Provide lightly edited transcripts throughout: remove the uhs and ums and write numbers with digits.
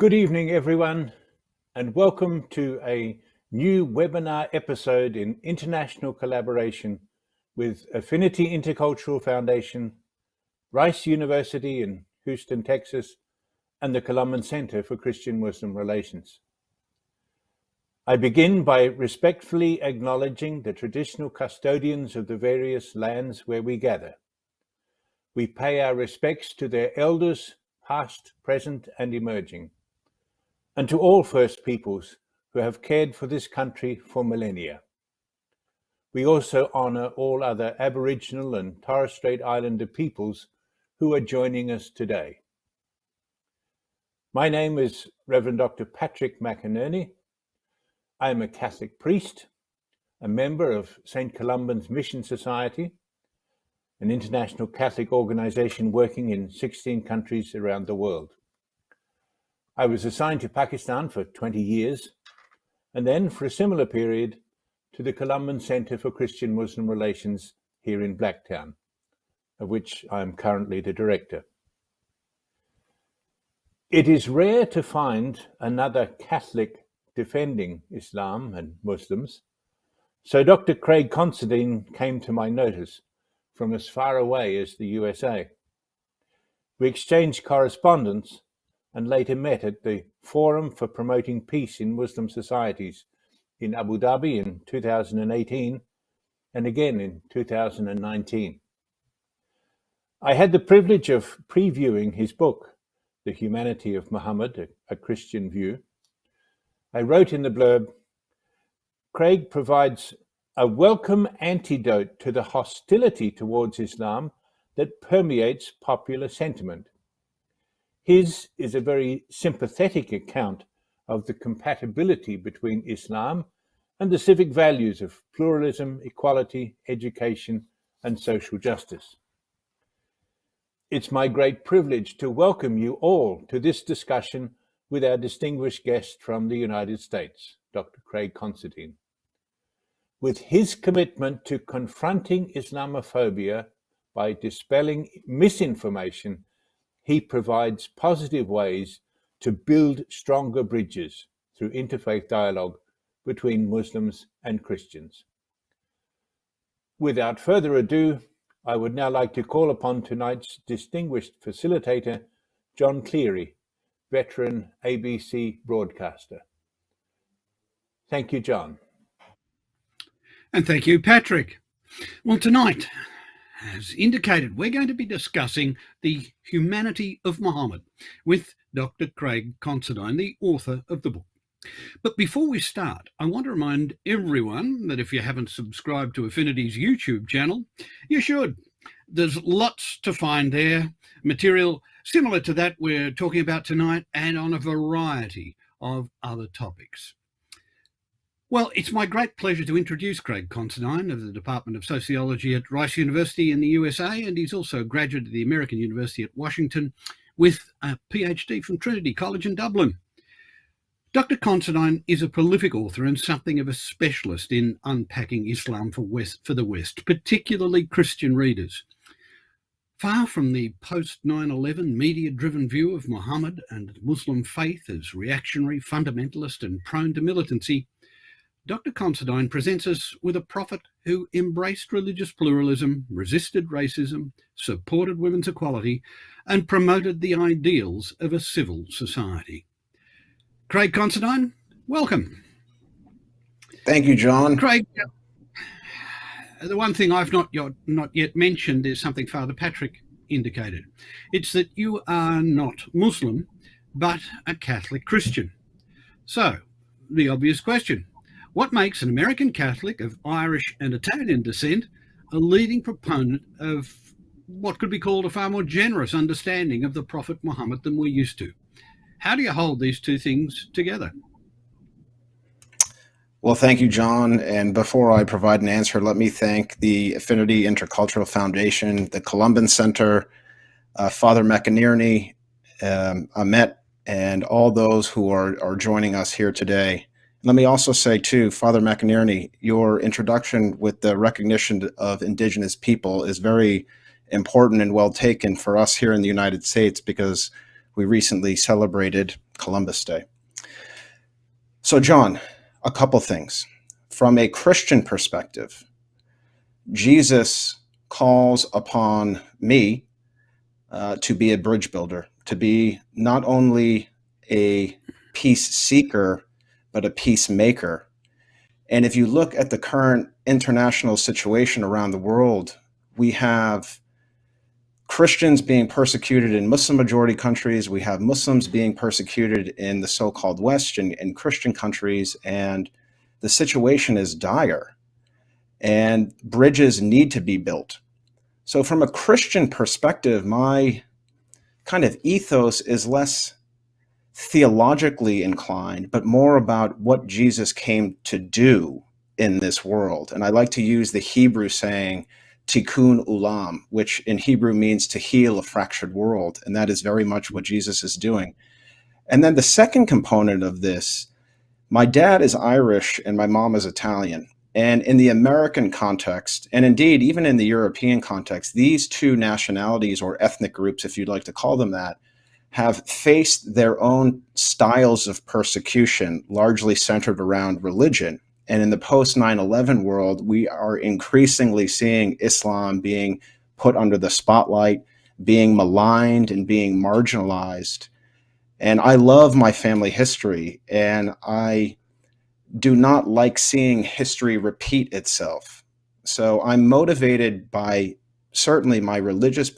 Good evening, everyone, and welcome to a new webinar episode in international collaboration with Affinity Intercultural Foundation, Rice University in Houston, Texas, and the Columban Center for Christian-Muslim Relations. I begin by respectfully acknowledging the traditional custodians of the various lands where we gather. We pay our respects to their elders, past, present, and emerging, and to all First Peoples who have cared for this country for millennia. We also honor all other Aboriginal and Torres Strait Islander peoples who are joining us today. My name is Reverend Dr. Patrick McInerney. I am a Catholic priest, a member of St. Columban's Mission Society, an international Catholic organization working in 16 countries around the world. I was assigned to Pakistan for 20 years, and then for a similar period to the Columban Center for Christian-Muslim Relations here in Blacktown, of which I am currently the director. It is rare to find another Catholic defending Islam and Muslims, so Dr. Craig Considine came to my notice from as far away as the USA. We exchanged correspondence and later met at the Forum for Promoting Peace in Muslim Societies in Abu Dhabi in 2018 and again in 2019. I had the privilege of previewing his book, The Humanity of Muhammad, a Christian View. I wrote in the blurb, Craig provides a welcome antidote to the hostility towards Islam that permeates popular sentiment. His is a very sympathetic account of the compatibility between Islam and the civic values of pluralism, equality, education, and social justice. It's my great privilege to welcome you all to this discussion with our distinguished guest from the United States, Dr. Craig Considine. With his commitment to confronting Islamophobia by dispelling misinformation, he provides positive ways to build stronger bridges through interfaith dialogue between Muslims and Christians. Without further ado, I would now like to call upon tonight's distinguished facilitator, John Cleary, veteran ABC broadcaster. Thank you, John. And thank you, Patrick. Well, tonight, as indicated, we're going to be discussing the humanity of Muhammad with Dr. Craig Considine, the author of the book. But before we start, I want to remind everyone that if you haven't subscribed to Affinity's YouTube channel, you should. There's lots to find there, material similar to that we're talking about tonight and on a variety of other topics. Well, it's my great pleasure to introduce Craig Considine of the Department of Sociology at Rice University in the USA, and he's also a graduate of the American University at Washington with a PhD from Trinity College in Dublin. Dr. Considine is a prolific author and something of a specialist in unpacking Islam for the West, particularly Christian readers. Far from the post-9/11 media-driven view of Muhammad and Muslim faith as reactionary, fundamentalist and prone to militancy, Dr. Considine presents us with a prophet who embraced religious pluralism, resisted racism, supported women's equality, and promoted the ideals of a civil society. Craig Considine, welcome. Thank you, John. Craig, the one thing I've not yet mentioned is something Father Patrick indicated. It's that you are not Muslim, but a Catholic Christian. So, the obvious question, what makes an American Catholic of Irish and Italian descent a leading proponent of what could be called a far more generous understanding of the Prophet Muhammad than we're used to? How do you hold these two things together? Well, thank you, John. And before I provide an answer, let me thank the Affinity Intercultural Foundation, the Columban Center, Father McInerney, Ahmet, and all those who are joining us here today. Let me also say, too, Father McInerney, your introduction with the recognition of Indigenous people is very important and well taken for us here in the United States, because We recently celebrated Columbus Day. So, John, a couple things. From a Christian perspective, Jesus calls upon me to be a bridge builder, to be not only a peace seeker, but a peacemaker. And if you look at the current international situation around the world, we have Christians being persecuted in Muslim majority countries. We have Muslims being persecuted in the so-called West and Christian countries. And the situation is dire. And bridges need to be built. So from a Christian perspective, my kind of ethos is less theologically inclined, but more about what Jesus came to do in this world. And I like to use the Hebrew saying, tikkun ulam, which in Hebrew means to heal a fractured world. And that is very much what Jesus is doing. And then the second component of this, my dad is Irish and my mom is Italian. And in the American context, and indeed even in the European context, these two nationalities or ethnic groups, if you'd like to call them that, have faced their own styles of persecution, largely centered around religion. And in the post 9/11 world, we are increasingly seeing Islam being put under the spotlight, being maligned and being marginalized. And I love my family history, and I do not like seeing history repeat itself. So I'm motivated by certainly my religious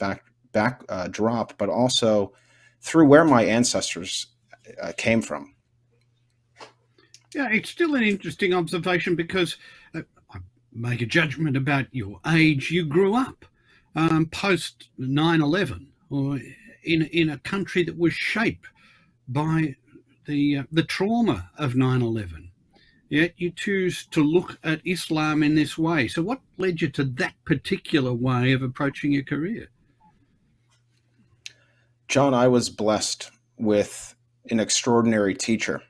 backdrop, but also through where my ancestors came from. Yeah, it's still an interesting observation because I make a judgment about your age. You grew up post 9/11 or in a country that was shaped by the trauma of 9/11. Yet you choose to look at Islam in this way. So what led you to that particular way of approaching your career? John, I was blessed with an extraordinary teacher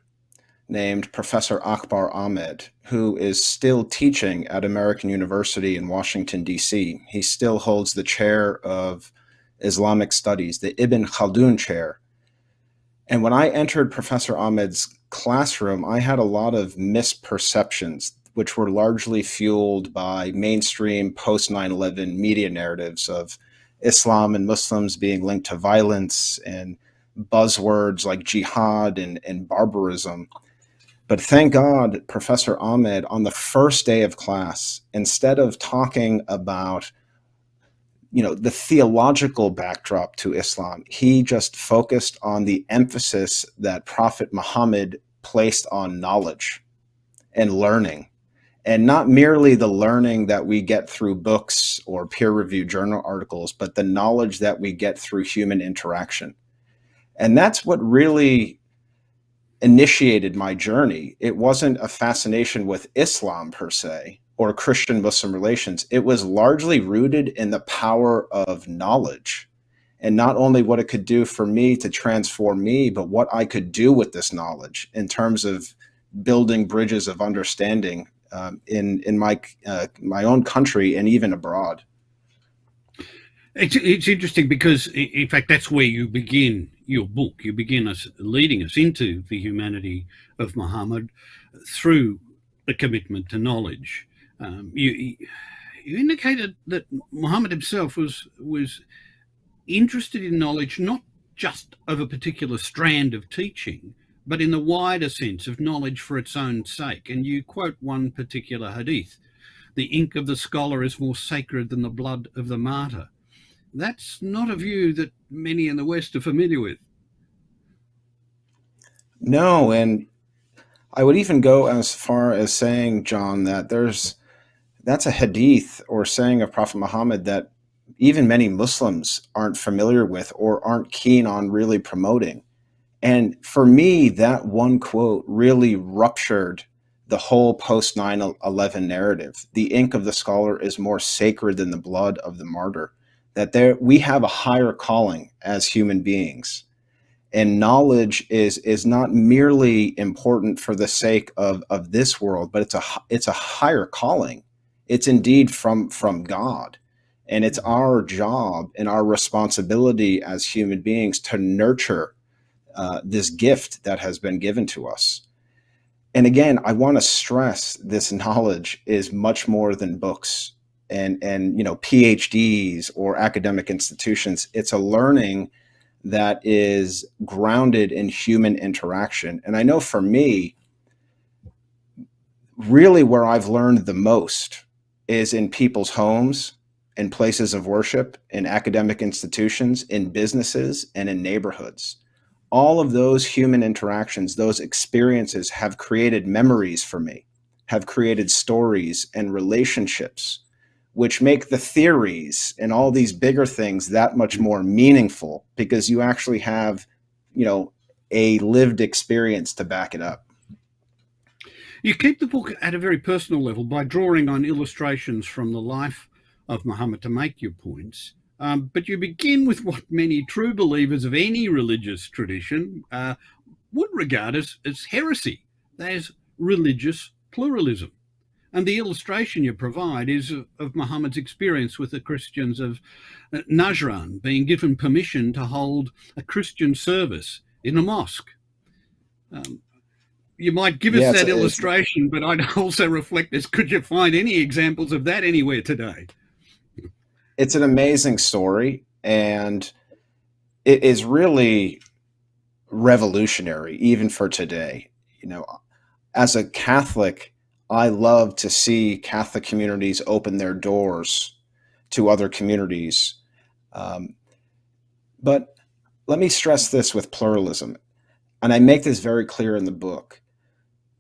named Professor Akbar Ahmed, who is still teaching at American University in Washington, D.C. He still holds the chair of Islamic Studies, the Ibn Khaldun chair. And when I entered Professor Ahmed's classroom, I had a lot of misperceptions, which were largely fueled by mainstream post 9/11 media narratives of Islam and Muslims being linked to violence and buzzwords like jihad and barbarism. But thank God, Professor Ahmed, on the first day of class, instead of talking about the theological backdrop to Islam, he just focused on the emphasis that Prophet Muhammad placed on knowledge and learning, and not merely the learning that we get through books or peer-reviewed journal articles, but the knowledge that we get through human interaction. And that's what really initiated my journey. It wasn't a fascination with Islam per se, or Christian-Muslim relations. It was largely rooted in the power of knowledge, and not only what it could do for me to transform me, but what I could do with this knowledge in terms of building bridges of understanding in my own country and even abroad. It's interesting because, in fact, that's where you begin your book. You begin leading us into the humanity of Muhammad through the commitment to knowledge. You indicated that Muhammad himself was interested in knowledge, not just of a particular strand of teaching, but in the wider sense of knowledge for its own sake. And you quote one particular hadith: "The ink of the scholar is more sacred than the blood of the martyr." That's not a view that many in the West are familiar with. No, and I would even go as far as saying, John, that that's a hadith or saying of Prophet Muhammad that even many Muslims aren't familiar with or aren't keen on really promoting. And for me, that one quote really ruptured the whole post 9/11 narrative. The ink of the scholar is more sacred than the blood of the martyr. That we have a higher calling as human beings. And knowledge is not merely important for the sake of this world, but it's a higher calling. It's indeed from God. And it's our job and our responsibility as human beings to nurture this gift that has been given to us. And again, I want to stress this knowledge is much more than books and PhDs or academic institutions. It's a learning that is grounded in human interaction. And I know for me, really where I've learned the most is in people's homes, in places of worship, in academic institutions, in businesses, and in neighborhoods. All of those human interactions, those experiences have created memories for me, have created stories and relationships, which make the theories and all these bigger things that much more meaningful because you actually have, a lived experience to back it up. You keep the book at a very personal level by drawing on illustrations from the life of Muhammad to make your points. But you begin with what many true believers of any religious tradition would regard as heresy. That is religious pluralism. And the illustration you provide is of Muhammad's experience with the Christians of Najran being given permission to hold a Christian service in a mosque. You might give us that illustration, but I'd also reflect this. Could you find any examples of that anywhere today? It's an amazing story, and it is really revolutionary, even for today. As a Catholic, I love to see Catholic communities open their doors to other communities. But let me stress this with pluralism, and I make this very clear in the book.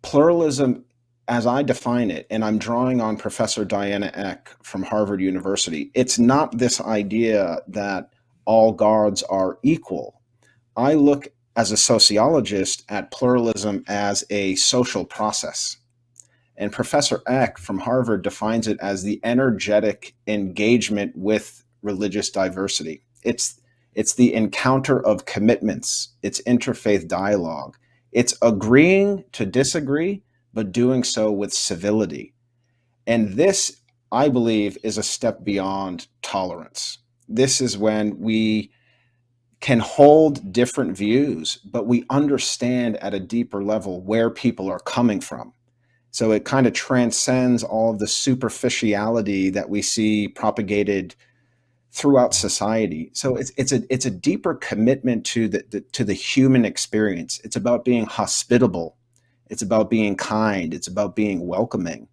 Pluralism, as I define it, and I'm drawing on Professor Diana Eck from Harvard University, it's not this idea that all gods are equal. I look as a sociologist at pluralism as a social process. And Professor Eck from Harvard defines it as the energetic engagement with religious diversity. It's the encounter of commitments. It's interfaith dialogue. It's agreeing to disagree, but doing so with civility. And this, I believe, is a step beyond tolerance. This is when we can hold different views, but we understand at a deeper level where people are coming from. So it kind of transcends all of the superficiality that we see propagated throughout society. So it's a deeper commitment to the human experience. It's about being hospitable. It's about being kind. It's about being welcoming.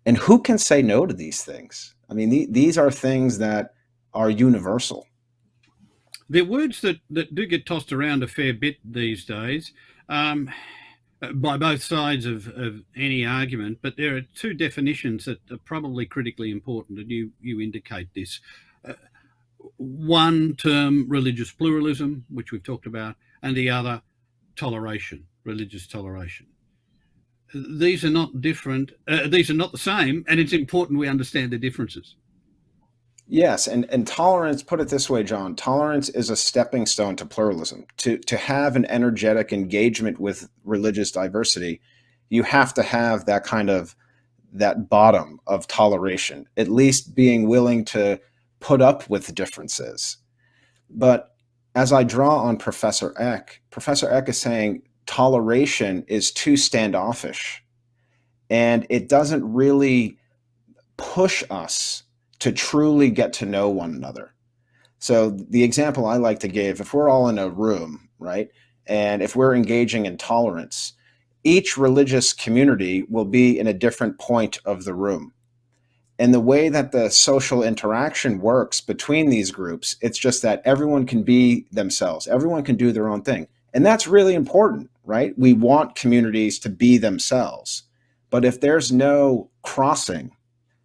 And who can say no to these things? I mean, these are things that are universal. They're words that do get tossed around a fair bit these days by both sides of any argument, but there are two definitions that are probably critically important, and you indicate this. One term, religious pluralism, which we've talked about, and the other, toleration, religious toleration. These are not different. These are not the same, and it's important we understand the differences. Yes, and tolerance, put it this way, John, tolerance is a stepping stone to pluralism. To have an energetic engagement with religious diversity, you have to have that bottom of toleration, at least being willing to put up with differences. But as I draw on Professor Eck is saying toleration is too standoffish, and it doesn't really push us to truly get to know one another. So the example I like to give, if we're all in a room, right, and if we're engaging in tolerance, each religious community will be in a different point of the room. And the way that the social interaction works between these groups, it's just that everyone can be themselves. Everyone can do their own thing. And that's really important, right? We want communities to be themselves. But if there's no crossing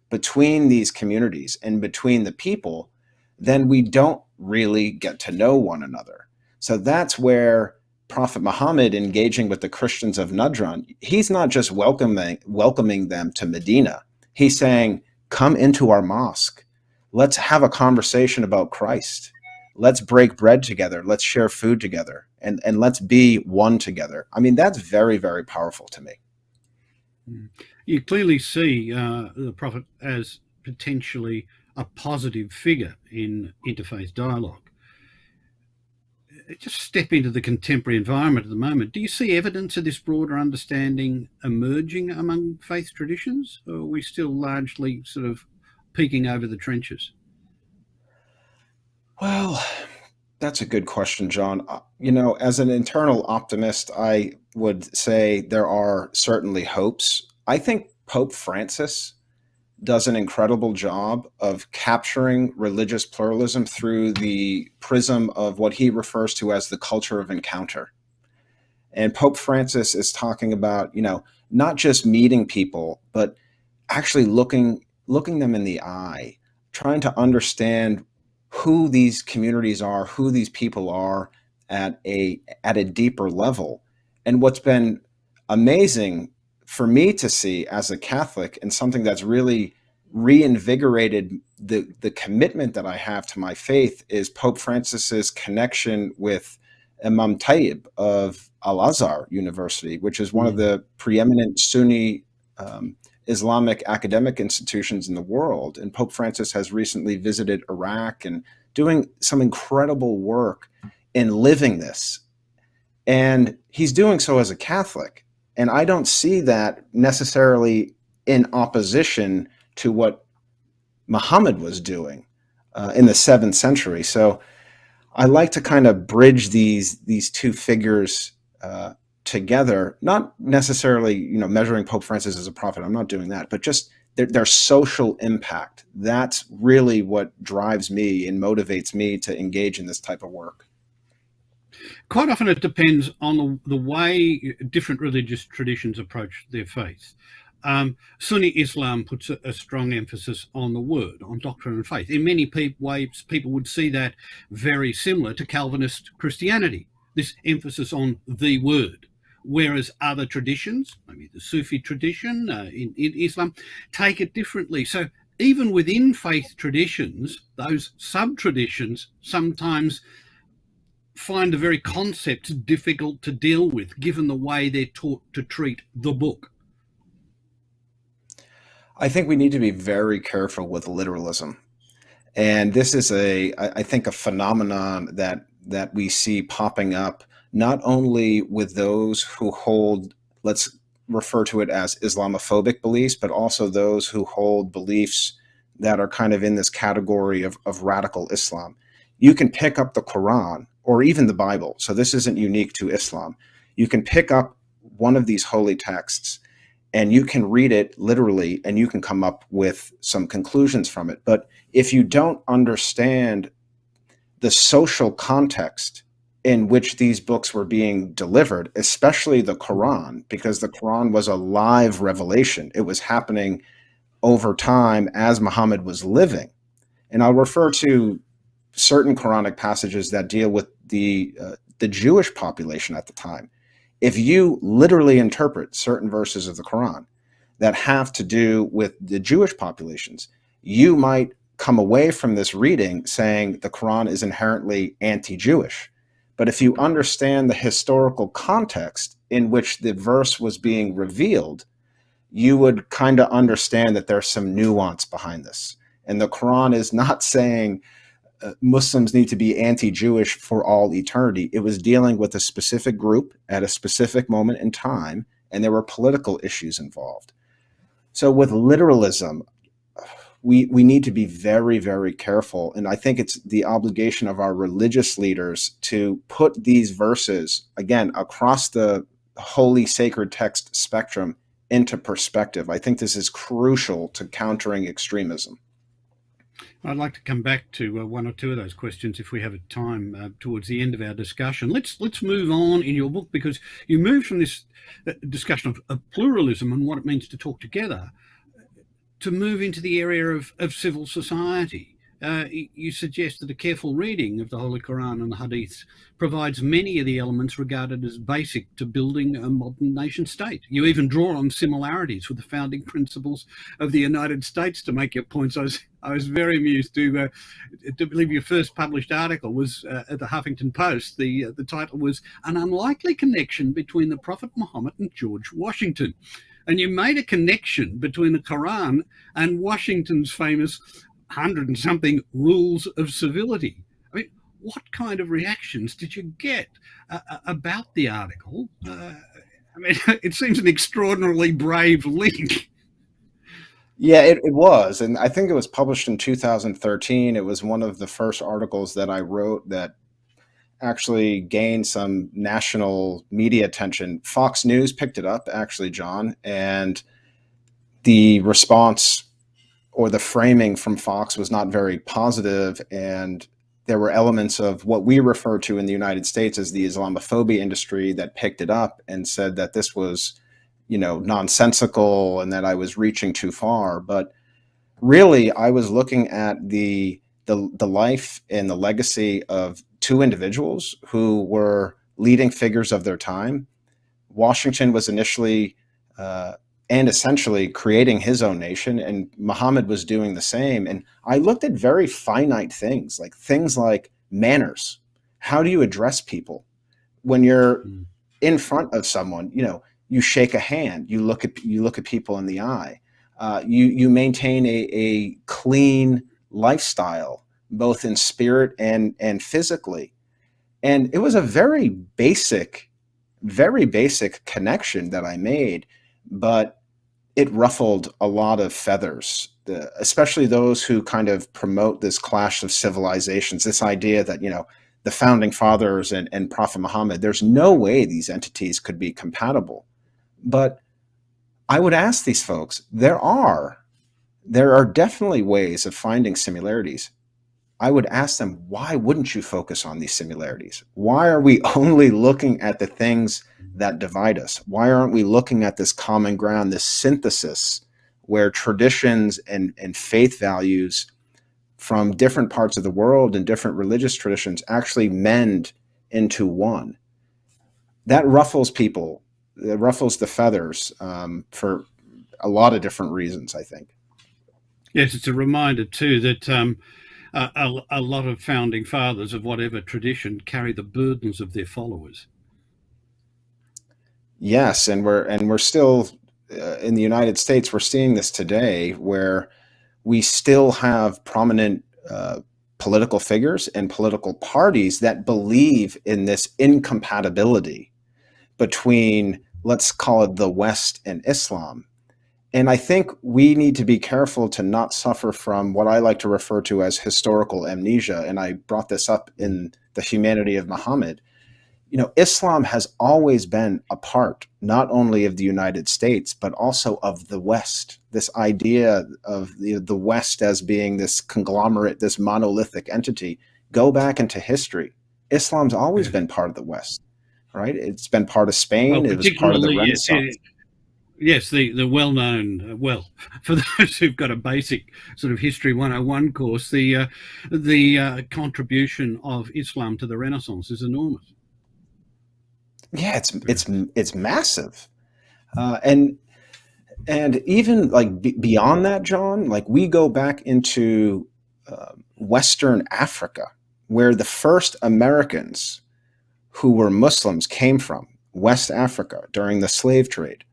between these communities and between the people, then we don't really get to know one another. So that's where Prophet Muhammad, engaging with the Christians of Najran, he's not just welcoming them to Medina. He's saying, come into our mosque. Let's have a conversation about Christ. Let's break bread together. Let's share food together. And let's be one together. I mean, that's very, very powerful to me. You clearly see the Prophet as potentially a positive figure in interfaith dialogue. just step into the contemporary environment at the moment. Do you see evidence of this broader understanding emerging among faith traditions, or are we still largely sort of peeking over the trenches? Well, that's a good question, John. As an internal optimist, I would say there are certainly hopes. I think Pope Francis does an incredible job of capturing religious pluralism through the prism of what he refers to as the culture of encounter. And Pope Francis is talking about, not just meeting people, but actually looking them in the eye, trying to understand who these communities are, who these people are at a deeper level. And what's been amazing for me to see as a Catholic, and something that's really reinvigorated the commitment that I have to my faith, is Pope Francis's connection with Imam Tayyib of Al-Azhar University, which is one of the preeminent Sunni Islamic academic institutions in the world. And Pope Francis has recently visited Iraq and doing some incredible work in living this. And he's doing so as a Catholic. And I don't see that necessarily in opposition to what Muhammad was doing in the 7th century. So I like to kind of bridge these two figures together, not necessarily, measuring Pope Francis as a prophet. I'm not doing that, but just their social impact. That's really what drives me and motivates me to engage in this type of work. Quite often it depends on the way different religious traditions approach their faith. Sunni Islam puts a strong emphasis on the word, on doctrine and faith. In many ways, people would see that very similar to Calvinist Christianity, this emphasis on the word. Whereas other traditions, maybe the Sufi tradition in Islam, take it differently. So even within faith traditions, those sub-traditions sometimes find the very concepts difficult to deal with, given the way they're taught to treat the book. I think we need to be very careful with literalism. And this is I think a phenomenon that we see popping up, not only with those who hold, let's refer to it as Islamophobic beliefs, but also those who hold beliefs that are kind of in this category of radical Islam. You can pick up the Quran or even the Bible. So this isn't unique to Islam. You can pick up one of these holy texts and you can read it literally and you can come up with some conclusions from it. But if you don't understand the social context in which these books were being delivered, especially the Quran, because the Quran was a live revelation. It was happening over time as Muhammad was living. And I'll refer to certain Quranic passages that deal with the Jewish population at the time. If you literally interpret certain verses of the Quran that have to do with the Jewish populations, you might come away from this reading saying the Quran is inherently anti-Jewish. But if you understand the historical context in which the verse was being revealed, you would kind of understand that there's some nuance behind this. And the Quran is not saying Muslims need to be anti-Jewish for all eternity. It was dealing with a specific group at a specific moment in time, and there were political issues involved. So with literalism, we need to be very, very careful. And I think it's the obligation of our religious leaders to put these verses, again, across the holy sacred text spectrum into perspective. I think this is crucial to countering extremism. I'd like to come back to one or two of those questions if we have time towards the end of our discussion. Let's move on in your book, because you moved from this discussion of pluralism and what it means to talk together to move into the area of civil society. You suggest that a careful reading of the Holy Quran and the Hadiths provides many of the elements regarded as basic to building a modern nation state. You even draw on similarities with the founding principles of the United States to make your points. I was very amused to believe your first published article was at the Huffington Post. The title was "An Unlikely Connection Between the Prophet Muhammad and George Washington." And you made a connection between the Quran and Washington's famous 100 and something rules of civility. I mean, what kind of reactions did you get about the article? I mean, it seems an extraordinarily brave link. Yeah, it was. And I think it was published in 2013. It was one of the first articles that I wrote that actually gained some national media attention. Fox News picked it up, actually, John, and the response or the framing from Fox was not very positive, and there were elements of what we refer to in the United States as the Islamophobia industry that picked it up and said that this was, nonsensical and that I was reaching too far. But really, I was looking at the life and the legacy of two individuals who were leading figures of their time. Washington was initially and essentially creating his own nation, and Muhammad was doing the same. And I looked at very finite things like manners. How do you address people when you're in front of someone? You shake a hand, you look at people in the eye, you maintain a clean lifestyle, both in spirit and physically. And it was a very basic connection that I made, but it ruffled a lot of feathers, especially those who kind of promote this clash of civilizations, this idea that, the founding fathers and Prophet Muhammad, there's no way these entities could be compatible. But I would ask these folks, there are definitely ways of finding similarities. I would ask them, why wouldn't you focus on these similarities? Why are we only looking at the things that divide us? Why aren't we looking at this common ground, this synthesis where traditions and faith values from different parts of the world and different religious traditions actually mend into one? That ruffles people. It ruffles the feathers for a lot of different reasons, I think. Yes, it's a reminder too that a lot of founding fathers of whatever tradition carry the burdens of their followers. Yes, and we're still in the United States. We're seeing this today, where we still have prominent political figures and political parties that believe in this incompatibility between, let's call it, the West and Islam. And I think we need to be careful to not suffer from what I like to refer to as historical amnesia. And I brought this up in The Humanity of Muhammad. Islam has always been a part not only of the United States, but also of the West. This idea of the West as being this conglomerate, this monolithic entity. Go back into history. Islam's always been part of the West, right? It's been part of Spain. It was part of the Renaissance. Yes, the well-known, for those who've got a basic sort of history 101 course, the contribution of Islam to the Renaissance is enormous. Yeah, it's massive, and even beyond that, John. We go back into Western Africa, where the first Americans who were Muslims came from, West Africa, during the slave trade.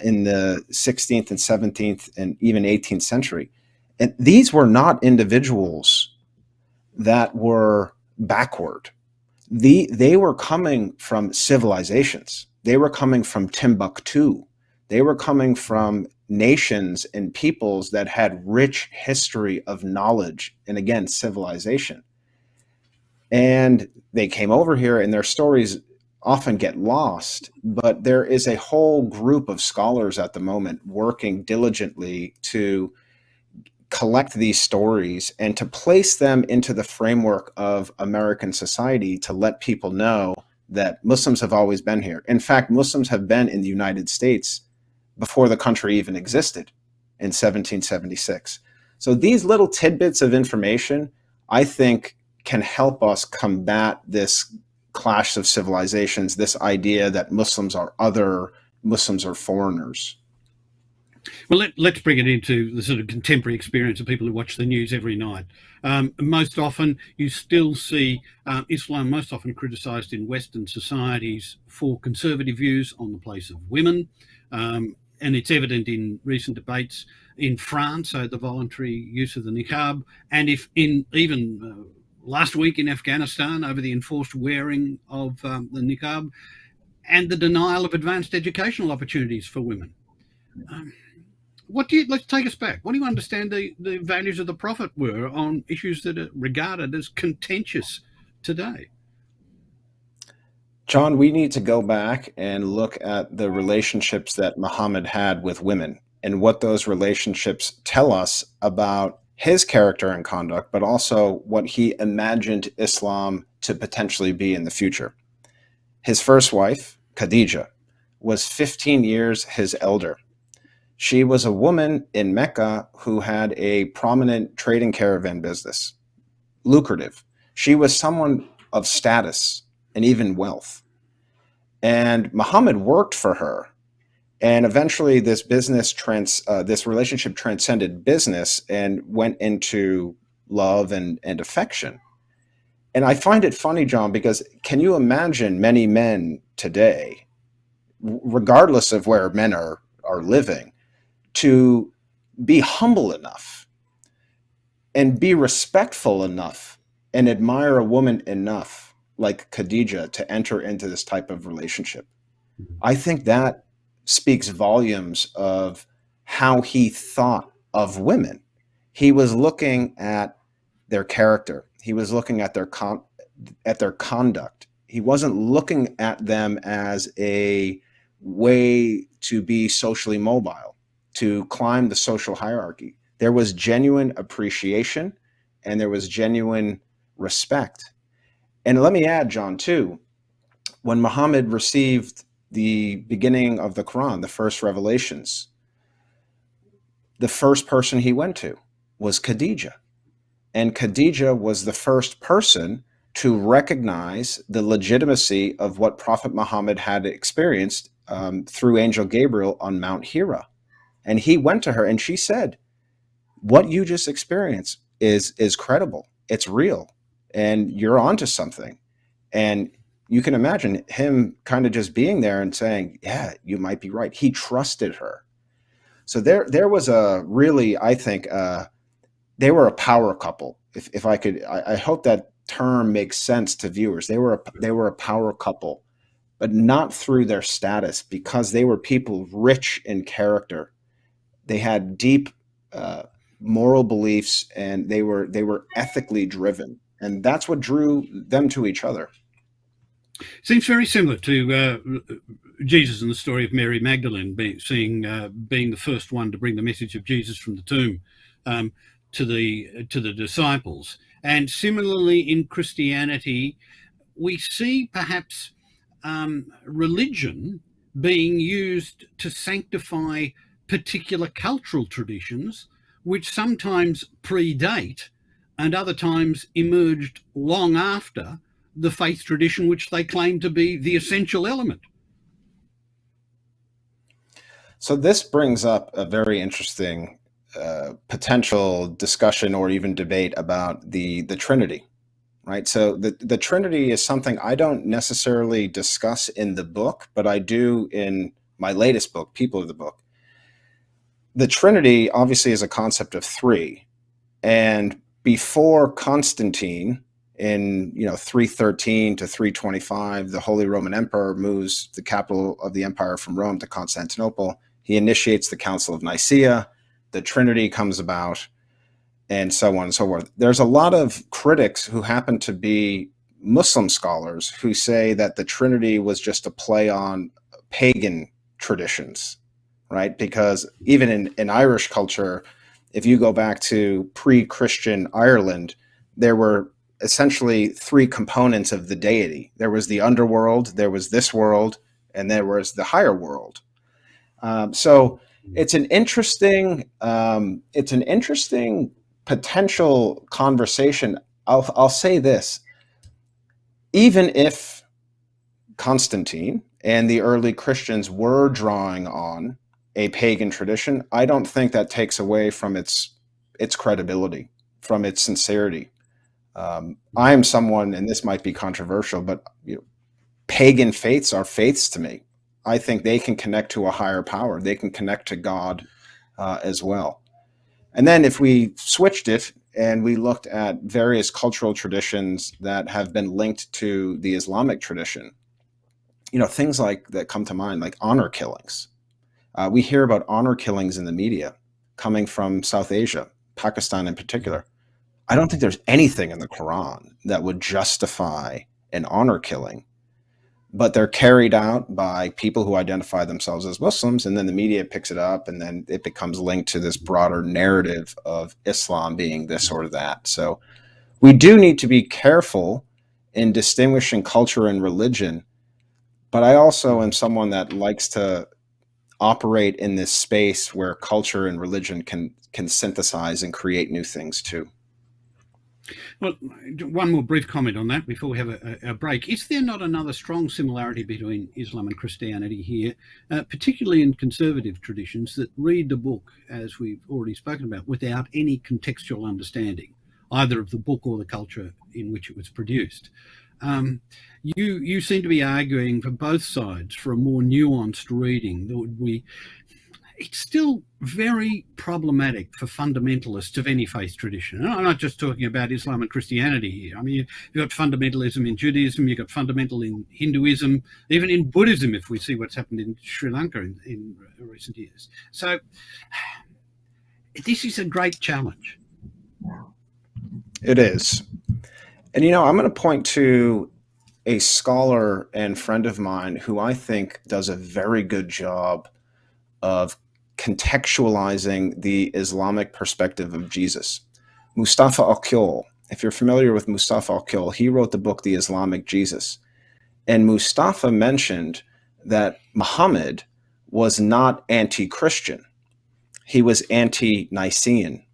In the 16th and 17th and even 18th century. And these were not individuals that were backward. They were coming from civilizations. They were coming from Timbuktu. They were coming from nations and peoples that had rich history of knowledge and, again, civilization. And they came over here, and their stories often get lost, but there is a whole group of scholars at the moment working diligently to collect these stories and to place them into the framework of American society, to let people know that Muslims have always been here. In fact, Muslims have been in the United States before the country even existed in 1776. So these little tidbits of information, I think, can help us combat this clash of civilizations, this idea that Muslims are other, Muslims are foreigners. Well, let's bring it into the sort of contemporary experience of people who watch the news every night. Most often, you still see Islam most often criticised in Western societies for conservative views on the place of women. And it's evident in recent debates in France, so the voluntary use of the niqab, and if in even last week in Afghanistan over the enforced wearing of the niqab and the denial of advanced educational opportunities for women. Let's take us back. What do you understand the values of the Prophet were on issues that are regarded as contentious today? John, we need to go back and look at the relationships that Muhammad had with women and what those relationships tell us about his character and conduct, but also what he imagined Islam to potentially be in the future. His first wife, Khadija, was 15 years his elder. She was a woman in Mecca who had a prominent trading caravan business, lucrative. She was someone of status and even wealth. And Muhammad worked for her. And eventually this relationship transcended business and went into love and affection. And I find it funny, John, because can you imagine many men today, regardless of where men are living, to be humble enough and be respectful enough and admire a woman enough like Khadija to enter into this type of relationship? I think that speaks volumes of how he thought of women. He was looking at their character. He was looking at their conduct. He wasn't looking at them as a way to be socially mobile, to climb the social hierarchy. There was genuine appreciation and there was genuine respect. And let me add, John, too, when Muhammad received the beginning of the Quran, the first revelations, the first person he went to was Khadija. And Khadija was the first person to recognize the legitimacy of what Prophet Muhammad had experienced through Angel Gabriel on Mount Hira. And he went to her and she said, what you just experienced is credible. It's real. And you're onto something. And you can imagine him kind of just being there and saying, yeah, you might be right. He trusted her. So there was a really, I think, they were a power couple. If I could, I hope that term makes sense to viewers. They were a power couple, but not through their status, because they were people rich in character. They had deep moral beliefs, and they were ethically driven, and that's what drew them to each other. Seems very similar to Jesus and the story of Mary Magdalene being the first one to bring the message of Jesus from the tomb to the disciples. And similarly in Christianity, we see perhaps religion being used to sanctify particular cultural traditions, which sometimes predate and other times emerged long after the faith tradition which they claim to be the essential element. So this brings up a very interesting potential discussion or even debate about the Trinity, right? So the Trinity is something I don't necessarily discuss in the book, but I do in my latest book, People of the Book. The Trinity obviously is a concept of three, and before Constantine, in 313 to 325, the Holy Roman Emperor moves the capital of the empire from Rome to Constantinople. He initiates the Council of Nicaea. The Trinity comes about, and so on and so forth. There's a lot of critics who happen to be Muslim scholars who say that the Trinity was just a play on pagan traditions, right? Because even in Irish culture, if you go back to pre-Christian Ireland, there were essentially three components of the deity. There was the underworld, there was this world, and there was the higher world. So it's an interesting potential conversation. I'll say this: even if Constantine and the early Christians were drawing on a pagan tradition, I don't think that takes away from its credibility, from its sincerity. I am someone, and this might be controversial, but pagan faiths are faiths to me. I think they can connect to a higher power. They can connect to God as well. And then if we switched it and we looked at various cultural traditions that have been linked to the Islamic tradition, things like that come to mind, like honor killings. We hear about honor killings in the media coming from South Asia, Pakistan in particular. I don't think there's anything in the Quran that would justify an honor killing, but they're carried out by people who identify themselves as Muslims, and then the media picks it up, and then it becomes linked to this broader narrative of Islam being this or that. So we do need to be careful in distinguishing culture and religion, but I also am someone that likes to operate in this space where culture and religion can synthesize and create new things too. Well, one more brief comment on that before we have a break. Is there not another strong similarity between Islam and Christianity here, particularly in conservative traditions that read the book, as we've already spoken about, without any contextual understanding, either of the book or the culture in which it was produced? You seem to be arguing for both sides for a more nuanced reading that would be. It's still very problematic for fundamentalists of any faith tradition. And I'm not just talking about Islam and Christianity here. I mean, you've got fundamentalism in Judaism, you've got fundamental in Hinduism, even in Buddhism, if we see what's happened in Sri Lanka in recent years. So this is a great challenge. It is. And, I'm going to point to a scholar and friend of mine who I think does a very good job of contextualizing the Islamic perspective of Jesus. Mustafa Al-Kul. If you're familiar with Mustafa Al-Kul, he wrote the book, The Islamic Jesus. And Mustafa mentioned that Muhammad was not anti-Christian. He was anti-Nicene.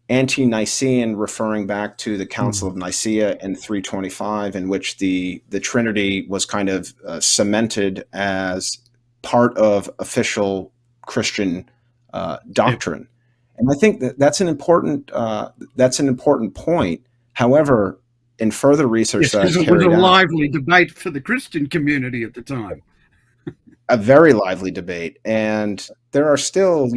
Anti-Nicene referring back to the Council of Nicaea in 325, in which the Trinity was kind of cemented as part of official Christian doctrine. And I think that's an important point. However, in further research that I've carried out, it was a lively debate for the Christian community at the time. A very lively debate. And there are still,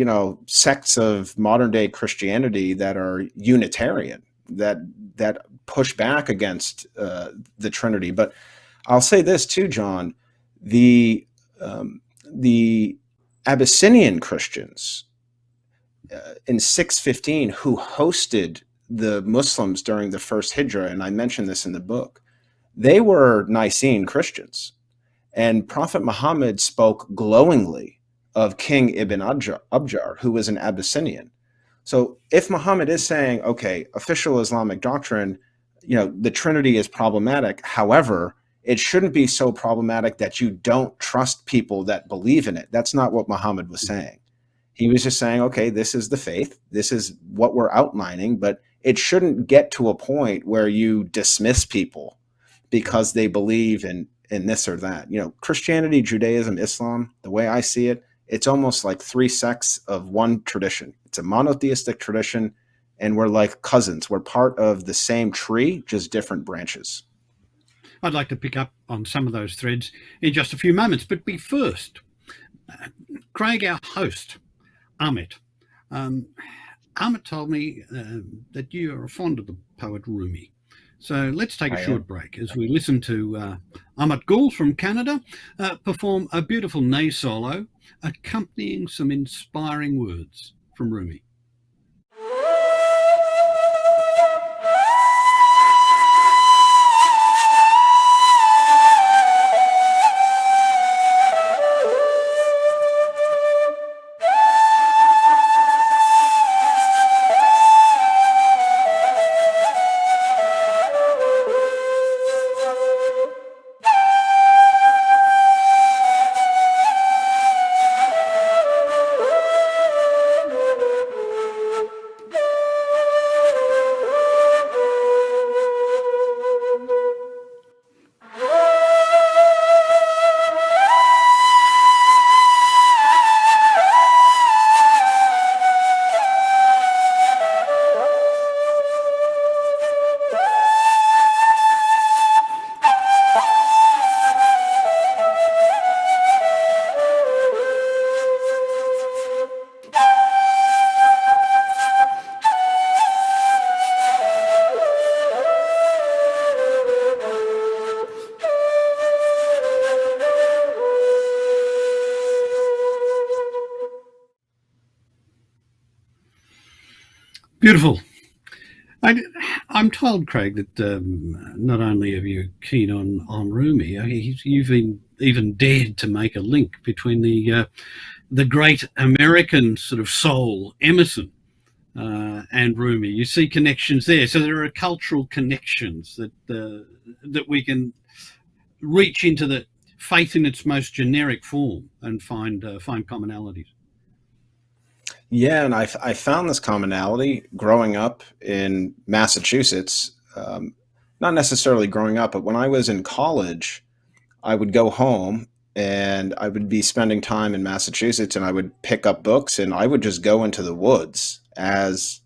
sects of modern day Christianity that are Unitarian, that push back against the Trinity. But I'll say this too, John, the Abyssinian Christians in 615 who hosted the Muslims during the first Hijrah, and I mentioned this in the book, they were Nicene Christians. And Prophet Muhammad spoke glowingly of King Ibn Abjar, who was an Abyssinian. So if Muhammad is saying, okay, official Islamic doctrine, the Trinity is problematic, however, it shouldn't be so problematic that you don't trust people that believe in it. That's not what Muhammad was saying. He was just saying, okay, this is the faith. This is what we're outlining, but it shouldn't get to a point where you dismiss people because they believe in this or that. Christianity, Judaism, Islam, the way I see it, it's almost like three sects of one tradition. It's a monotheistic tradition, and we're like cousins. We're part of the same tree, just different branches. I'd like to pick up on some of those threads in just a few moments, but first, Craig, our host, Amit. Amit told me that you are fond of the poet Rumi. So let's take a short break as we listen to Amit Gul from Canada perform a beautiful ney solo accompanying some inspiring words from Rumi. Beautiful. I'm told, Craig, that not only are you keen on Rumi, you've even dared to make a link between the great American sort of soul, Emerson, and Rumi. You see connections there. So there are cultural connections that we can reach into the faith in its most generic form and find commonalities. Yeah, and I found this commonality growing up in Massachusetts. Not necessarily growing up, but when I was in college, I would go home and I would be spending time in Massachusetts, and I would pick up books and I would just go into the woods as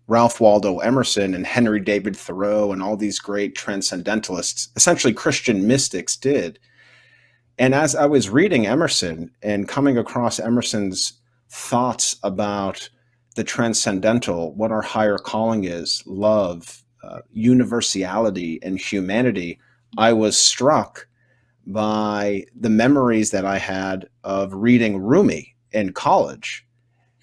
Ralph Waldo Emerson and Henry David Thoreau and all these great transcendentalists, essentially Christian mystics, did. And as I was reading Emerson and coming across Emerson's thoughts about the transcendental, what our higher calling is, love, universality, and humanity, I was struck by the memories that I had of reading Rumi in college.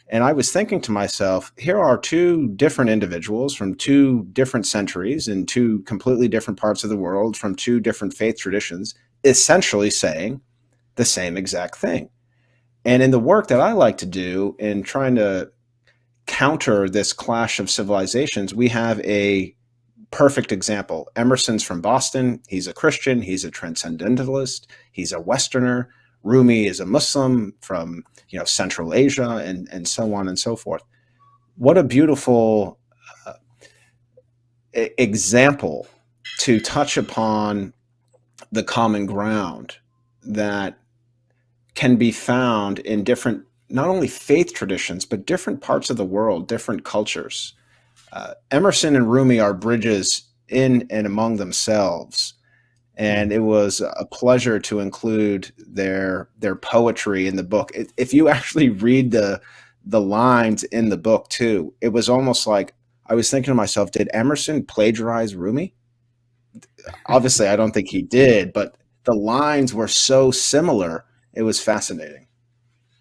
And I was thinking to myself, here are two different individuals from two different centuries in two completely different parts of the world, from two different faith traditions, essentially saying the same exact thing. And in the work that I like to do in trying to counter this clash of civilizations, we have a perfect example. Emerson's from Boston. He's a Christian. He's a transcendentalist. He's a Westerner. Rumi is a Muslim from Central Asia, and so on and so forth. What a beautiful example to touch upon the common ground that can be found in different, not only faith traditions, but different parts of the world, different cultures. Emerson and Rumi are bridges in and among themselves. And it was a pleasure to include their poetry in the book. If you actually read the lines in the book too, it was almost like I was thinking to myself, did Emerson plagiarize Rumi? Obviously, I don't think he did, but the lines were so similar. It was fascinating.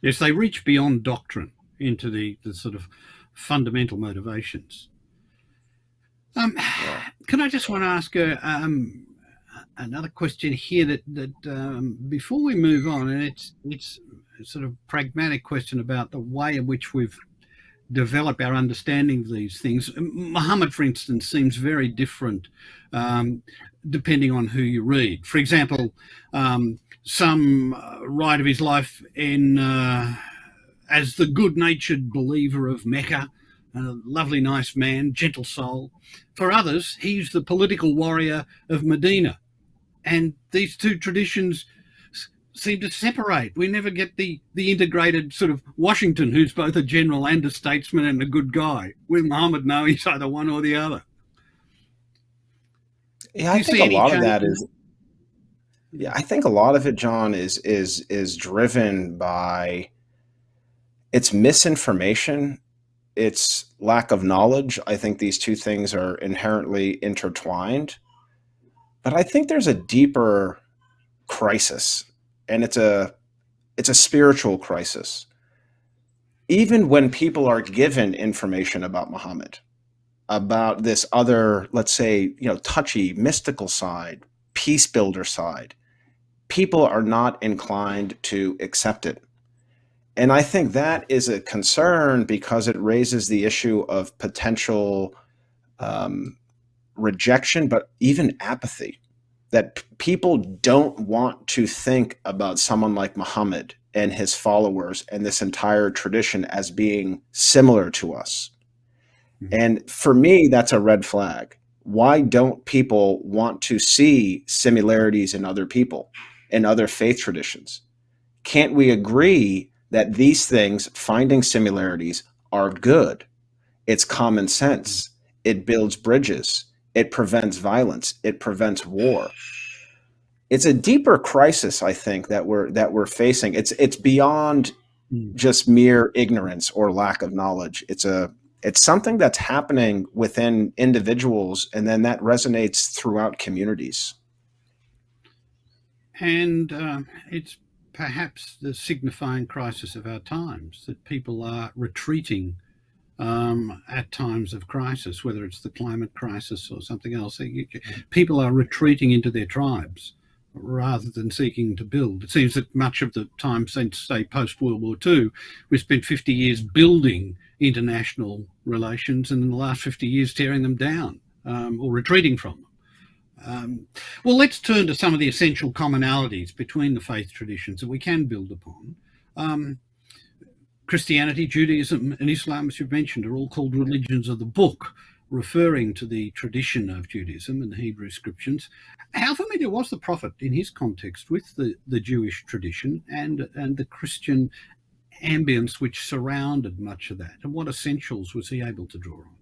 Yes, they reach beyond doctrine into the sort of fundamental motivations. Can I just want to ask another question here that before we move on, and it's a sort of pragmatic question about the way in which we've developed our understanding of these things. Muhammad, for instance, seems very different depending on who you read. For example, some write of his life as the good-natured believer of Mecca, a lovely, nice man, gentle soul. For others, he's the political warrior of Medina. And these two traditions seem to separate. We never get the integrated sort of Washington, who's both a general and a statesman and a good guy. With Muhammad, no, he's either one or the other. Yeah, I think a lot of that is. Yeah, I think a lot of it, John, is driven by its misinformation, its lack of knowledge. I think these two things are inherently intertwined. But I think there's a deeper crisis, and it's a spiritual crisis. Even when people are given information about Muhammad, about this other, let's say, touchy, mystical side, peace builder side, people are not inclined to accept it. And I think that is a concern because it raises the issue of potential rejection, but even apathy, that people don't want to think about someone like Muhammad and his followers and this entire tradition as being similar to us. Mm-hmm. And for me, that's a red flag. Why don't people want to see similarities in other people and other faith traditions? Can't we agree that these things, finding similarities, are good? It's common sense. It builds bridges. It prevents violence. It prevents war. It's a deeper crisis, I think, that we're facing. It's beyond just mere ignorance or lack of knowledge. It's something that's happening within individuals, and then that resonates throughout communities. And it's perhaps the signifying crisis of our times, that people are retreating at times of crisis, whether it's the climate crisis or something else. People are retreating into their tribes rather than seeking to build. It seems that much of the time since, say, post-World War II, we've spent 50 years building international relations, and in the last 50 years tearing them down or retreating from them. Well, let's turn to some of the essential commonalities between the faith traditions that we can build upon. Christianity, Judaism, and Islam, as you've mentioned, are all called religions of the book, referring to the tradition of Judaism and the Hebrew scriptures. How familiar was the prophet in his context with the Jewish tradition and the Christian ambience which surrounded much of that? And what essentials was he able to draw on?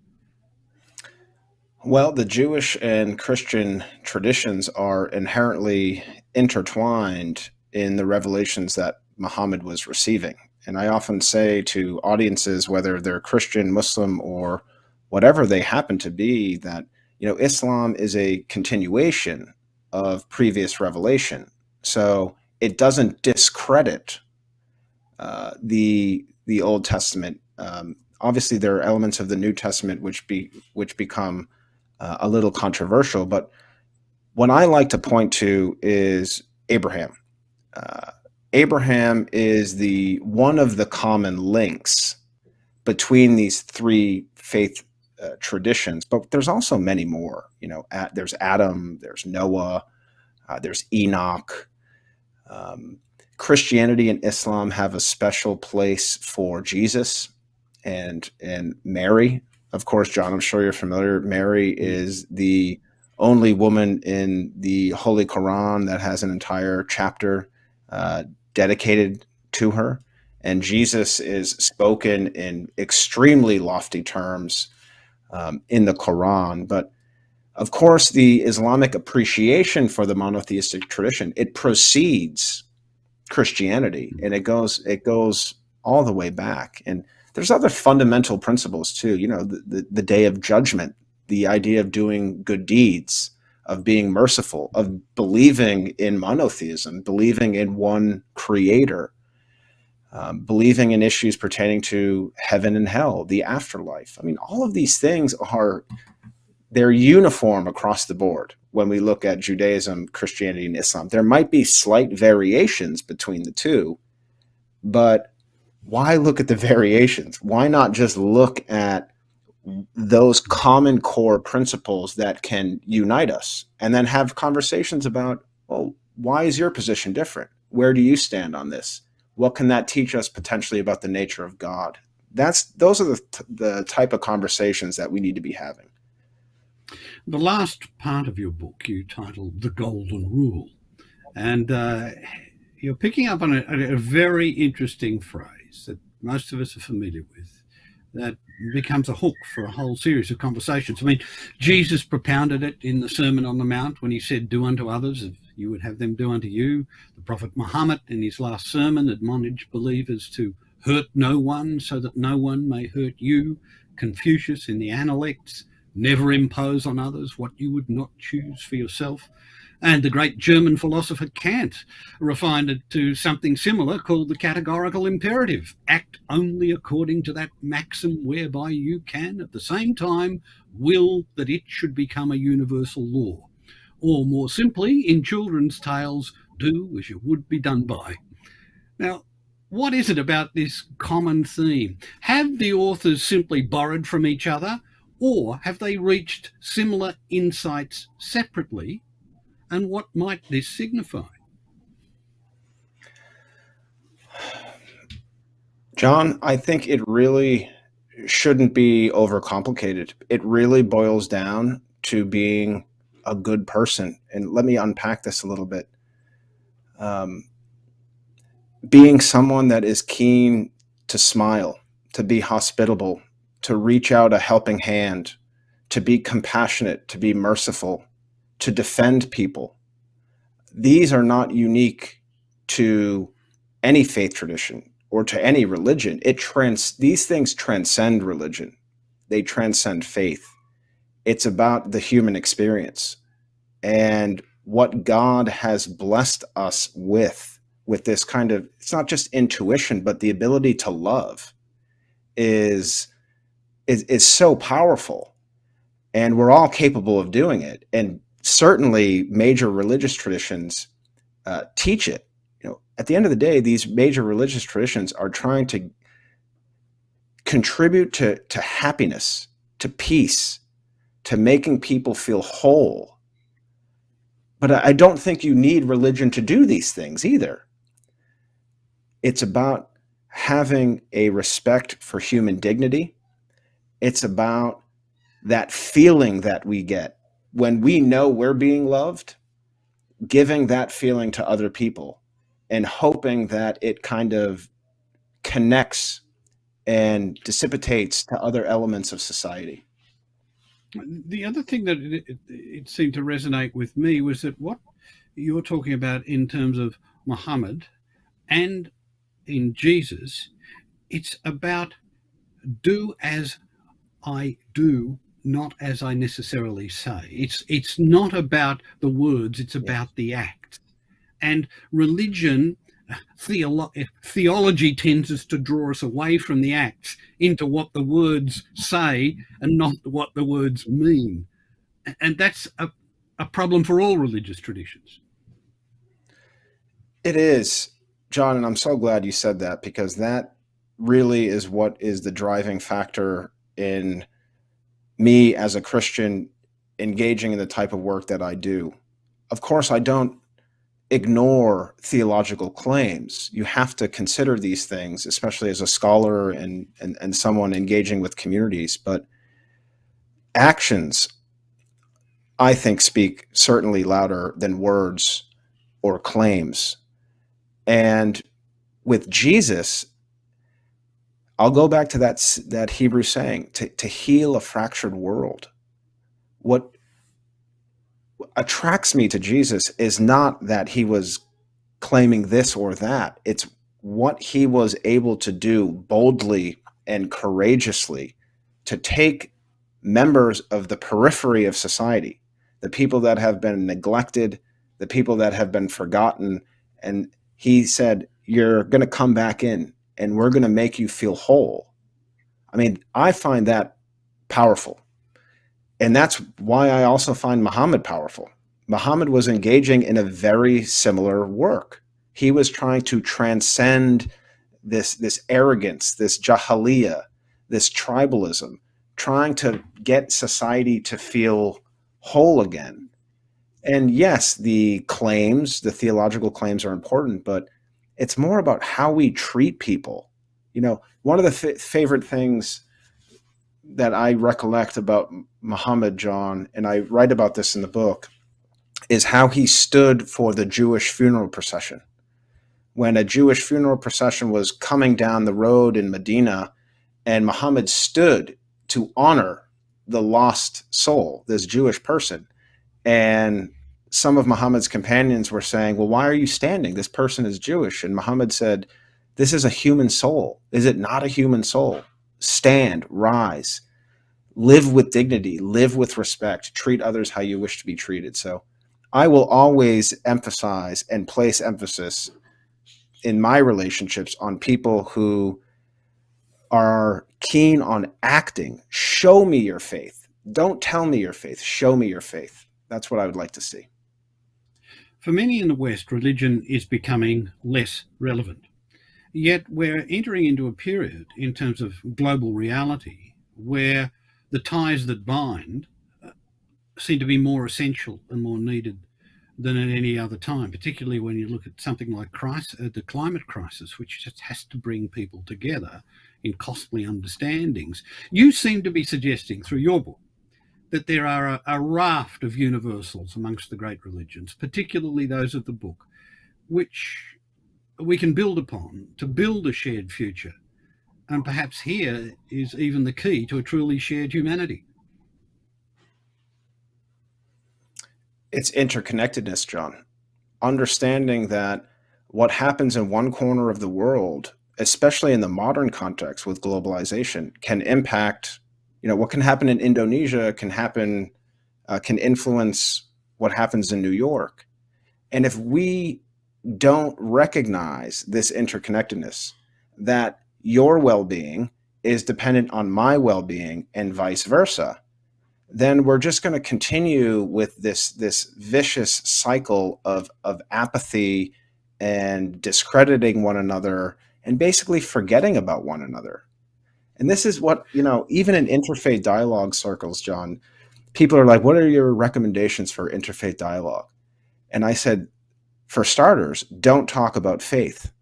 Well, the Jewish and Christian traditions are inherently intertwined in the revelations that Muhammad was receiving. And I often say to audiences, whether they're Christian, Muslim, or whatever they happen to be, that Islam is a continuation of previous revelation. So it doesn't discredit the Old Testament. Obviously, there are elements of the New Testament which become a little controversial, but what I like to point to is Abraham. Abraham is one of the common links between these three faith traditions, but there's also many more. There's Adam, there's Noah, there's Enoch. Christianity and Islam have a special place for Jesus and Mary. Of course, John, I'm sure you're familiar. Mary is the only woman in the Holy Quran that has an entire chapter dedicated to her. And Jesus is spoken in extremely lofty terms in the Quran. But of course, the Islamic appreciation for the monotheistic tradition, it precedes Christianity, and it goes all the way back. And there's other fundamental principles too. The day of judgment, the idea of doing good deeds, of being merciful, of believing in monotheism, believing in one creator, believing in issues pertaining to heaven and hell, the afterlife. I mean, all of these things they're uniform across the board when we look at Judaism, Christianity, and Islam. There might be slight variations between the two, but why look at the variations? Why not just look at those common core principles that can unite us and then have conversations about, well, why is your position different? Where do you stand on this? What can that teach us potentially about the nature of God? Those are the type of conversations that we need to be having. The last part of your book you titled The Golden Rule, and you're picking up on a very interesting phrase that most of us are familiar with, that becomes a hook for a whole series of conversations. I mean, Jesus propounded it in the Sermon on the Mount when he said, "Do unto others as you would have them do unto you." The Prophet Muhammad in his last sermon admonished believers to hurt no one so that no one may hurt you. Confucius in the Analects, never impose on others what you would not choose for yourself. And the great German philosopher Kant refined it to something similar called the categorical imperative. Act only according to that maxim whereby you can at the same time will that it should become a universal law. Or more simply, in children's tales, do as you would be done by. Now, what is it about this common theme? Have the authors simply borrowed from each other, or have they reached similar insights separately? And what might this signify? John, I think it really shouldn't be overcomplicated. It really boils down to being a good person. And let me unpack this a little bit. Being someone that is keen to smile, to be hospitable, to reach out a helping hand, to be compassionate, to be merciful, to defend people. These are not unique to any faith tradition or to any religion. These things transcend religion. They transcend faith. It's about the human experience and what God has blessed us with this kind of, it's not just intuition, but the ability to love is is so powerful, and we're all capable of doing it. And certainly major religious traditions teach it. At the end of the day, these major religious traditions are trying to contribute to happiness, to peace, to making people feel whole. But I don't think you need religion to do these things either. It's about having a respect for human dignity. It's about that feeling that we get when we know we're being loved, giving that feeling to other people and hoping that it kind of connects and dissipates to other elements of society. The other thing that it seemed to resonate with me was that what you're talking about in terms of Muhammad and in Jesus, it's about do as I do, not as I necessarily say. It's not about the words, it's about the acts. And religion, theology tends us to draw us away from the acts into what the words say and not what the words mean. And that's a problem for all religious traditions. It is, John, and I'm so glad you said that, because that really is what is the driving factor in me as a Christian engaging in the type of work that I do. Of course, I don't ignore theological claims. You have to consider these things, especially as a scholar and someone engaging with communities. But actions, I think, speak certainly louder than words or claims. And with Jesus, I'll go back to that Hebrew saying, to heal a fractured world. What attracts me to Jesus is not that he was claiming this or that. It's what he was able to do boldly and courageously to take members of the periphery of society, the people that have been neglected, the people that have been forgotten. And he said, you're going to come back in and we're going to make you feel whole. I mean, I find that powerful. And that's why I also find Muhammad powerful. Muhammad was engaging in a very similar work. He was trying to transcend this arrogance, this jahiliyyah, this tribalism, trying to get society to feel whole again. And yes, the theological claims are important, but it's more about how we treat people. One of the favorite things that I recollect about Muhammad, John, and I write about this in the book, is how he stood for the Jewish funeral procession. When a Jewish funeral procession was coming down the road in Medina, and Muhammad stood to honor the lost soul, this Jewish person. And some of Muhammad's companions were saying, well, why are you standing? This person is Jewish. And Muhammad said, this is a human soul. Is it not a human soul? Stand, rise, live with dignity, live with respect, treat others how you wish to be treated. So I will always emphasize and place emphasis in my relationships on people who are keen on acting. Show me your faith. Don't tell me your faith. Show me your faith. That's what I would like to see. For many in the West, religion is becoming less relevant. Yet we're entering into a period in terms of global reality where the ties that bind seem to be more essential and more needed than at any other time, particularly when you look at something like the climate crisis, which just has to bring people together in costly understandings. You seem to be suggesting through your book that there are a raft of universals amongst the great religions, particularly those of the book, which we can build upon to build a shared future. And perhaps here is even the key to a truly shared humanity. It's interconnectedness, John. Understanding that what happens in one corner of the world, especially in the modern context with globalization, can impact, what can happen in Indonesia can influence what happens in New York. And if we don't recognize this interconnectedness, that your well-being is dependent on my well-being and vice versa, then we're just going to continue with this vicious cycle of apathy and discrediting one another and basically forgetting about one another. And this is what, even in interfaith dialogue circles, John, people are like, what are your recommendations for interfaith dialogue? And I said, for starters, don't talk about faith.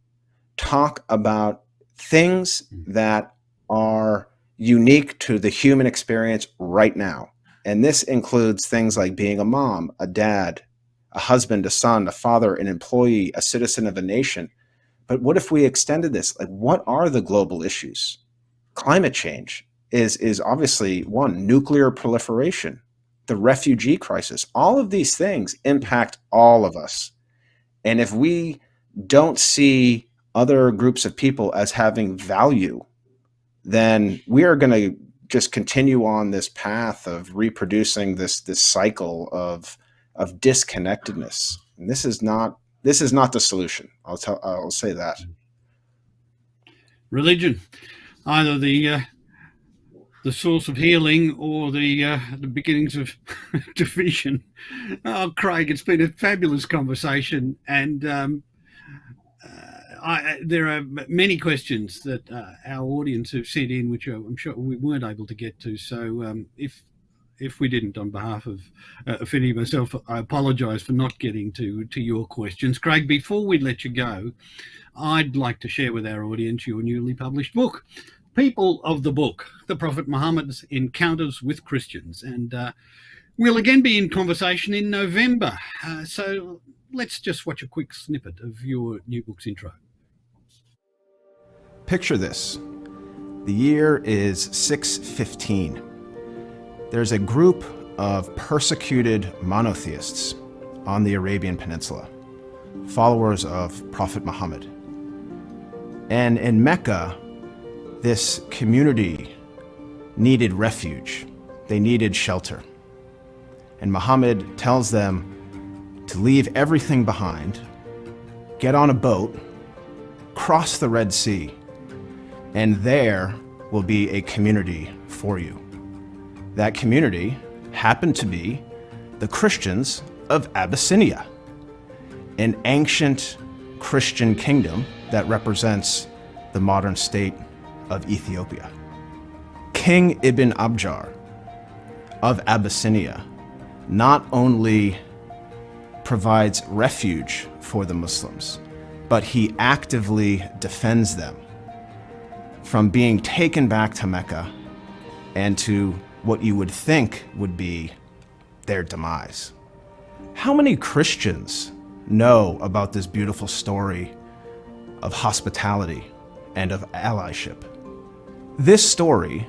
Talk about things that are unique to the human experience right now. And this includes things like being a mom, a dad, a husband, a son, a father, an employee, a citizen of a nation. But what if we extended this? Like, what are the global issues? Climate change is obviously one. Nuclear proliferation, the refugee crisis, all of these things impact all of us. And if we don't see other groups of people as having value, then we are going to just continue on this path of reproducing this cycle of disconnectedness. And this is not the solution. I'll say that. Religion, either the source of healing or the beginnings of division. Oh, Craig, it's been a fabulous conversation, and there are many questions that our audience have sent in, which I'm sure we weren't able to get to. So if we didn't, on behalf of Affinity and myself, I apologise for not getting to your questions. Craig, before we let you go, I'd like to share with our audience your newly published book, People of the Book, The Prophet Muhammad's Encounters with Christians. And we'll again be in conversation in November. So let's just watch a quick snippet of your new book's intro. Picture this. The year is 615. There's a group of persecuted monotheists on the Arabian Peninsula, followers of Prophet Muhammad. And in Mecca, this community needed refuge. They needed shelter. And Muhammad tells them to leave everything behind, get on a boat, cross the Red Sea, and there will be a community for you. That community happened to be the Christians of Abyssinia, an ancient Christian kingdom that represents the modern state of Ethiopia. King Ibn Abjar of Abyssinia not only provides refuge for the Muslims, but he actively defends them from being taken back to Mecca and to what you would think would be their demise. How many Christians know about this beautiful story of hospitality and of allyship? This story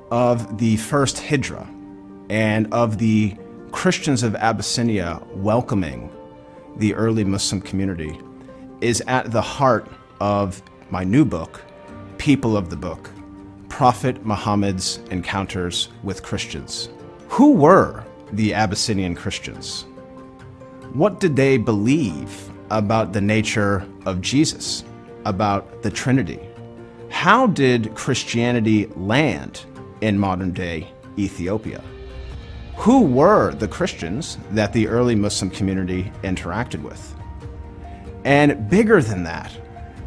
of the first Hijra and of the Christians of Abyssinia welcoming the early Muslim community is at the heart of my new book, People of the Book, Prophet Muhammad's Encounters with Christians. Who were the Abyssinian Christians? What did they believe about the nature of Jesus, about the Trinity? How did Christianity land in modern-day Ethiopia? Who were the Christians that the early Muslim community interacted with? And bigger than that,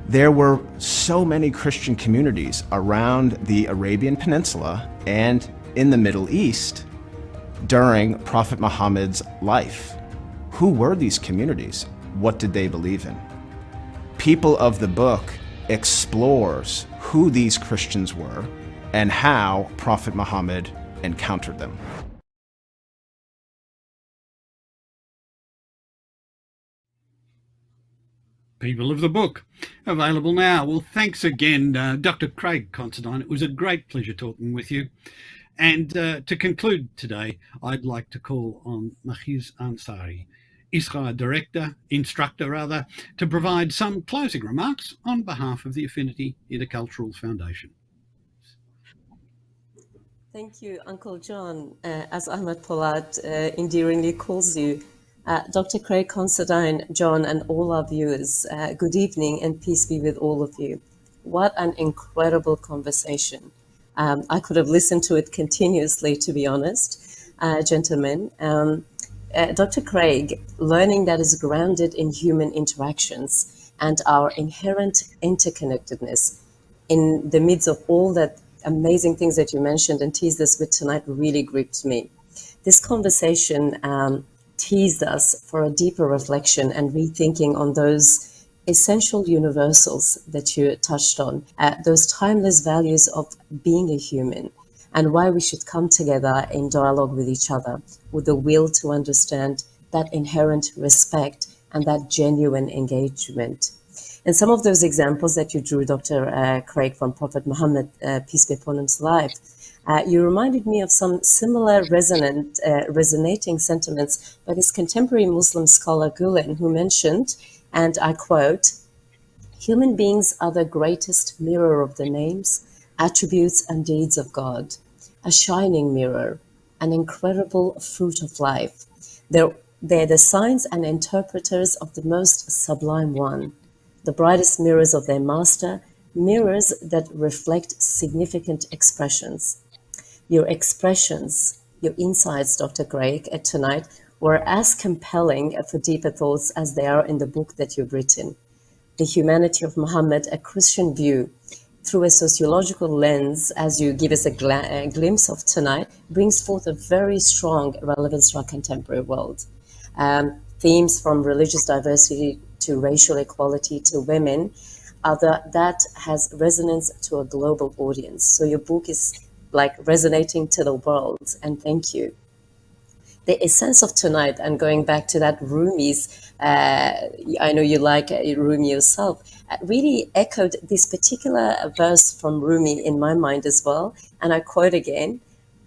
there were so many Christian communities around the Arabian Peninsula and in the Middle East during Prophet Muhammad's life. Who were these communities? What did they believe in? People of the Book explores who these Christians were and how Prophet Muhammad encountered them. People of the Book, available now. Well, thanks again, Dr. Craig Considine. It was a great pleasure talking with you. And to conclude today, I'd like to call on Mahiz Ansari, ISRA instructor, to provide some closing remarks on behalf of the Affinity Intercultural Foundation. Thank you, Uncle John. As Ahmed Polat endearingly calls you, Dr. Craig Considine, John, and all our viewers, good evening and peace be with all of you. What an incredible conversation. I could have listened to it continuously, to be honest, gentlemen. Dr. Craig, learning that is grounded in human interactions and our inherent interconnectedness in the midst of all that amazing things that you mentioned and teased us with tonight really gripped me. This conversation teased us for a deeper reflection and rethinking on those essential universals that you touched on, those timeless values of being a human, and why we should come together in dialogue with each other with the will to understand that inherent respect and that genuine engagement. And some of those examples that you drew, Dr. Craig, from Prophet Muhammad, peace be upon him's life, you reminded me of some similar resonating sentiments by this contemporary Muslim scholar Gulen, who mentioned, and I quote, "Human beings are the greatest mirror of the names, attributes, and deeds of God, a shining mirror, an incredible fruit of life. They're the signs and interpreters of the most sublime one, the brightest mirrors of their master, mirrors that reflect significant expressions." Your expressions, your insights, Dr. Craig, tonight were as compelling for deeper thoughts as they are in the book that you've written. The Humanity of Muhammad, a Christian view through a sociological lens, as you give us a glimpse of tonight, brings forth a very strong relevance to our contemporary world. Themes from religious diversity to racial equality to women, that has resonance to a global audience. So your book is like resonating to the world, and thank you. The essence of tonight, and going back to that Rumi's, I know you like Rumi yourself, really echoed this particular verse from Rumi in my mind as well. And I quote again,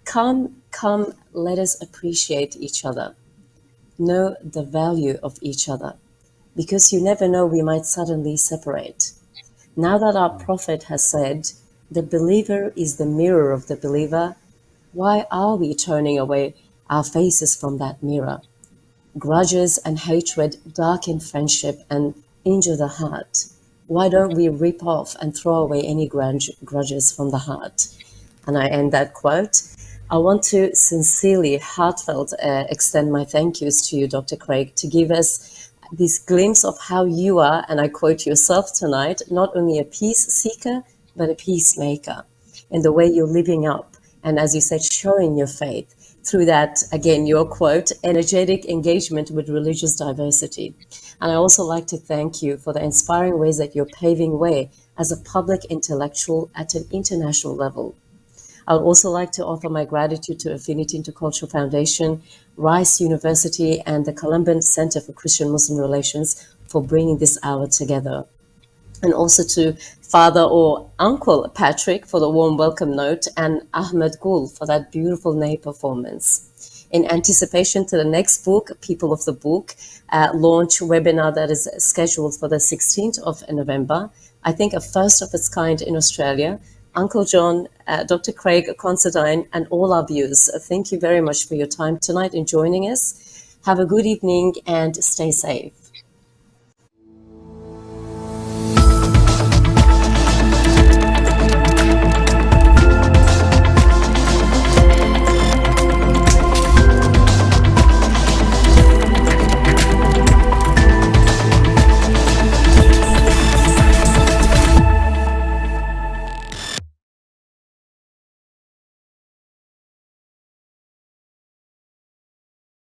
"Come, come, let us appreciate each other. Know the value of each other, because you never know, we might suddenly separate. Now that our prophet has said, the believer is the mirror of the believer, why are we turning away our faces from that mirror? Grudges and hatred darken friendship and injure the heart. Why don't we rip off and throw away any grudges from the heart?" And I end that quote. I want to sincerely, heartfelt extend my thank yous to you, Dr. Craig, to give us this glimpse of how you are, and I quote yourself tonight, not only a peace seeker, but a peacemaker, in the way you're living up, and as you said, showing your faith through that, again, your quote, energetic engagement with religious diversity. And I also like to thank you for the inspiring ways that you're paving way as a public intellectual at an international level. I would also like to offer my gratitude to Affinity Intercultural Foundation, Rice University, and the Columban Center for Christian-Muslim Relations for bringing this hour together. And also to Father or Uncle Patrick for the warm welcome note, and Ahmed Gul for that beautiful Ney performance. In anticipation to the next book, People of the Book, launch webinar that is scheduled for the 16th of November, I think a first of its kind in Australia, Uncle John, Dr. Craig Considine, and all our viewers, thank you very much for your time tonight in joining us. Have a good evening and stay safe.